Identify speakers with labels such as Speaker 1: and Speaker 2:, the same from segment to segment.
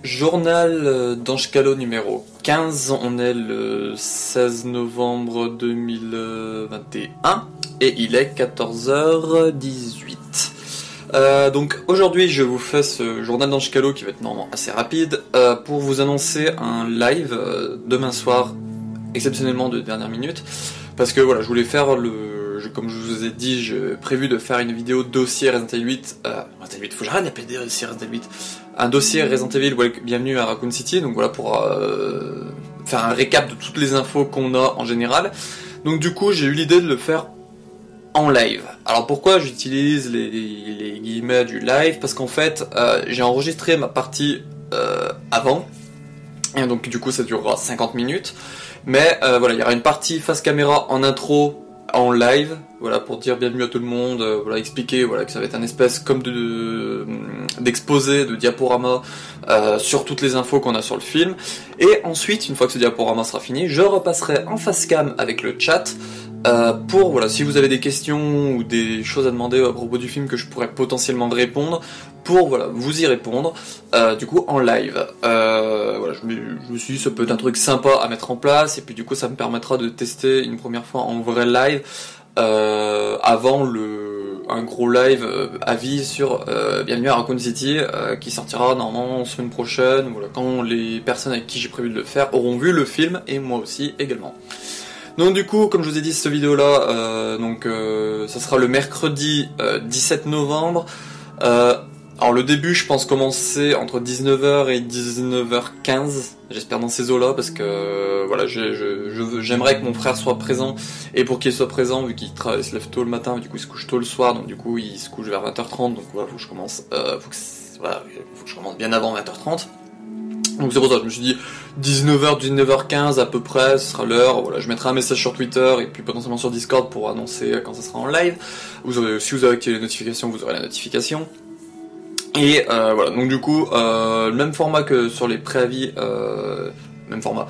Speaker 1: Journal d'Ange Callot numéro 15, on est le 16 novembre 2021 et il est 14h18. Donc aujourd'hui je vous fais ce journal d'Ange Callot qui va être normalement assez rapide pour vous annoncer un live demain soir, exceptionnellement de dernière minute, parce que voilà, je voulais faire comme je vous ai dit, j'ai prévu de faire une vidéo dossier Resident Evil 8. Resident Evil, faut que j'arrête d'appeler dossier Resident Evil 8. Un dossier Resident Evil, bienvenue à Raccoon City. Donc voilà, pour faire un récap de toutes les infos qu'on a en général. Donc du coup, j'ai eu l'idée de le faire en live. Alors pourquoi j'utilise les guillemets du live? Parce qu'en fait, j'ai enregistré ma partie avant. Et donc du coup, ça durera 50 minutes. Mais voilà, il y aura une partie face caméra en intro, en live, voilà, pour dire bienvenue à tout le monde, voilà, expliquer voilà, que ça va être un espèce comme d'exposé, de diaporama sur toutes les infos qu'on a sur le film. Et ensuite, une fois que ce diaporama sera fini, je repasserai en face cam avec le chat pour, voilà, si vous avez des questions ou des choses à demander à propos du film que je pourrais potentiellement répondre, pour voilà, vous y répondre, du coup en live. Voilà, je me suis dit ça peut être un truc sympa à mettre en place, et puis du coup ça me permettra de tester une première fois en vrai live, avant un gros live avis sur Bienvenue à Raccoon City, qui sortira normalement semaine prochaine, voilà, quand les personnes avec qui j'ai prévu de le faire auront vu le film, et moi aussi également. Donc du coup, comme je vous ai dit, cette vidéo-là, ça sera le mercredi 17 novembre. Alors le début, je pense commencer entre 19h et 19h15, j'espère dans ces eaux-là, parce que voilà, j'aimerais que mon frère soit présent, et pour qu'il soit présent, vu qu'il se lève tôt le matin, du coup il se couche tôt le soir, donc du coup il se couche vers 20h30, donc voilà, faut que je commence, faut que je commence bien avant 20h30. Donc c'est pour ça, je me suis dit 19h, 19h15 à peu près, ce sera l'heure. Voilà, je mettrai un message sur Twitter et puis potentiellement sur Discord pour annoncer quand ça sera en live. Si vous avez activé les notifications, vous aurez la notification. Et voilà, donc du coup, le même format que sur les préavis, même format.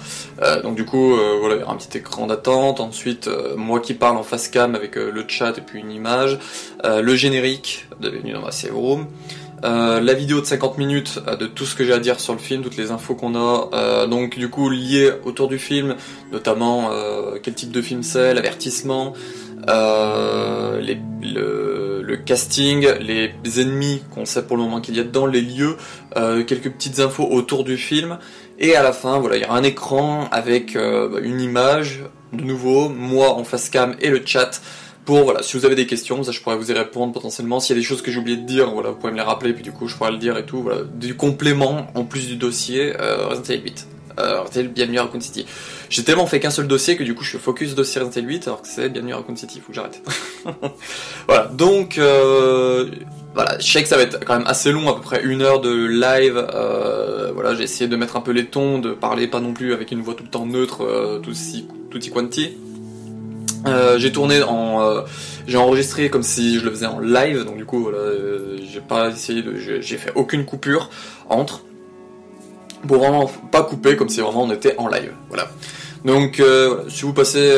Speaker 1: Donc du coup, voilà, il y aura un petit écran d'attente. Ensuite, moi qui parle en face cam avec le chat et puis une image. Le générique de Bienvenue dans ma Save Room. La vidéo de 50 minutes de tout ce que j'ai à dire sur le film, toutes les infos qu'on a, donc du coup liées autour du film, notamment quel type de film c'est, l'avertissement, le casting, les ennemis qu'on sait pour le moment qu'il y a dedans, les lieux, quelques petites infos autour du film, et à la fin, voilà, il y aura un écran avec une image, de nouveau, moi en face cam et le chat. Pour, voilà, si vous avez des questions, ça je pourrais vous y répondre potentiellement. S'il y a des choses que j'ai oublié de dire, voilà, vous pouvez me les rappeler, puis du coup je pourrais le dire et tout. Voilà, du complément en plus du dossier Resident Evil 8. Resident Evil Bienvenue à Raccoon City. J'ai tellement fait qu'un seul dossier que du coup je suis focus dossier Resident Evil 8 alors que c'est Bienvenue à Raccoon City, faut que j'arrête. Voilà, donc voilà, je sais que ça va être quand même assez long, à peu près 1 heure de live. Voilà, j'ai essayé de mettre un peu les tons, de parler pas non plus avec une voix tout le temps neutre, tutti quanti. J'ai tourné j'ai enregistré comme si je le faisais en live, donc du coup voilà, j'ai pas essayé j'ai fait aucune coupure entre, pour vraiment pas couper, comme si vraiment on était en live, voilà. Donc si vous passez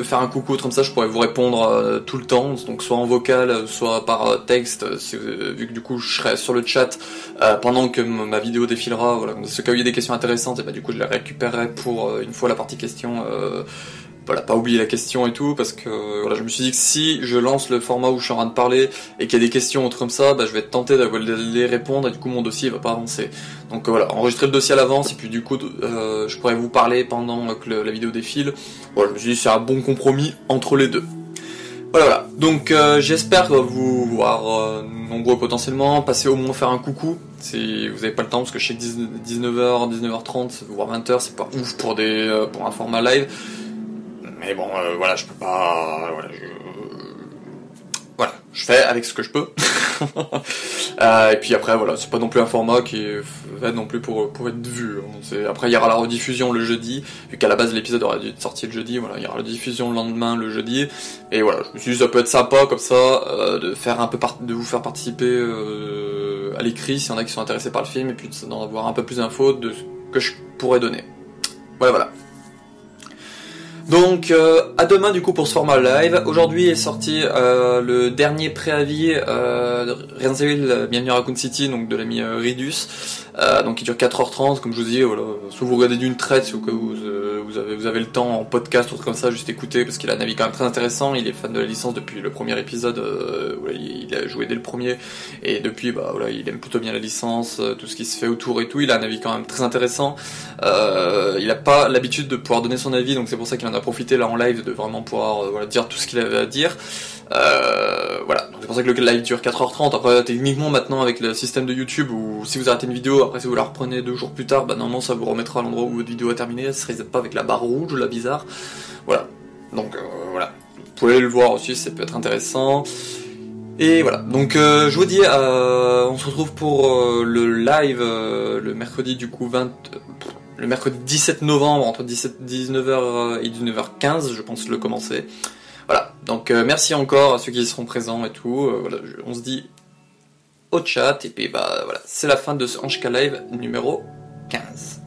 Speaker 1: faire un coucou comme ça, je pourrais vous répondre tout le temps, donc soit en vocal, soit par texte, vu que du coup je serai sur le chat pendant que ma vidéo défilera, voilà. Parce que quand il y a des questions intéressantes, et bah du coup je les récupérerai pour une fois la partie question. Voilà, pas oublier la question et tout, parce que voilà, je me suis dit que si je lance le format où je suis en train de parler et qu'il y a des questions autres comme ça, bah, je vais être tenté de les répondre et du coup mon dossier va pas avancer. Donc voilà, enregistrer le dossier à l'avance et puis du coup je pourrais vous parler pendant que la vidéo défile. Voilà, je me suis dit c'est un bon compromis entre les deux. Voilà, donc j'espère vous voir nombreux potentiellement, passer au moins faire un coucou si vous n'avez pas le temps, parce que je sais que 19h, 19h30, voire 20h, c'est pas ouf pour un format live. Mais bon, voilà, je peux pas... Voilà, je fais avec ce que je peux. Et puis après, voilà, c'est pas non plus un format qui est fait non plus pour être vu. Après, il y aura la rediffusion le jeudi, vu qu'à la base l'épisode aurait dû être sorti le jeudi, voilà, il y aura la diffusion le lendemain, le jeudi. Et voilà, je me suis dit ça peut être sympa comme ça, de vous faire participer à l'écrit, s'il y en a qui sont intéressés par le film, et puis d'en avoir un peu plus d'infos de ce que je pourrais donner. Voilà. Donc donc à demain du coup pour ce format live. Aujourd'hui est sorti le dernier préavis de Resident Evil Bienvenue à Raccoon City, donc de l'ami Ridus, donc qui dure 4h30, comme je vous dis, voilà, soit vous regardez d'une traite, si au cas où vous avez le temps en podcast ou comme ça, juste écouter, parce qu'il a un avis quand même très intéressant, il est fan de la licence depuis le premier épisode, voilà, il a joué dès le premier, et depuis bah voilà, il aime plutôt bien la licence, tout ce qui se fait autour et tout, il a un avis quand même très intéressant, il a pas l'habitude de pouvoir donner son avis, donc c'est pour ça qu'il en a profité là en live de vraiment pouvoir voilà, dire tout ce qu'il avait à dire. Voilà, donc c'est pour ça que le live dure 4h30. Après, techniquement, maintenant, avec le système de YouTube, où si vous arrêtez une vidéo, après si vous la reprenez 2 jours plus tard, bah normalement ça vous remettra à l'endroit où votre vidéo a terminé, ça serait pas avec la barre rouge ou la bizarre. Voilà, donc voilà, vous pouvez le voir aussi, ça peut être intéressant. Et voilà, donc je vous dis, on se retrouve pour le live le mercredi du coup le mercredi 17 novembre entre 19h et 19h15, je pense le commencer. Voilà, donc merci encore à ceux qui seront présents et tout, voilà, on se dit au chat, et puis bah voilà, c'est la fin de ce Anshka Live numéro 15.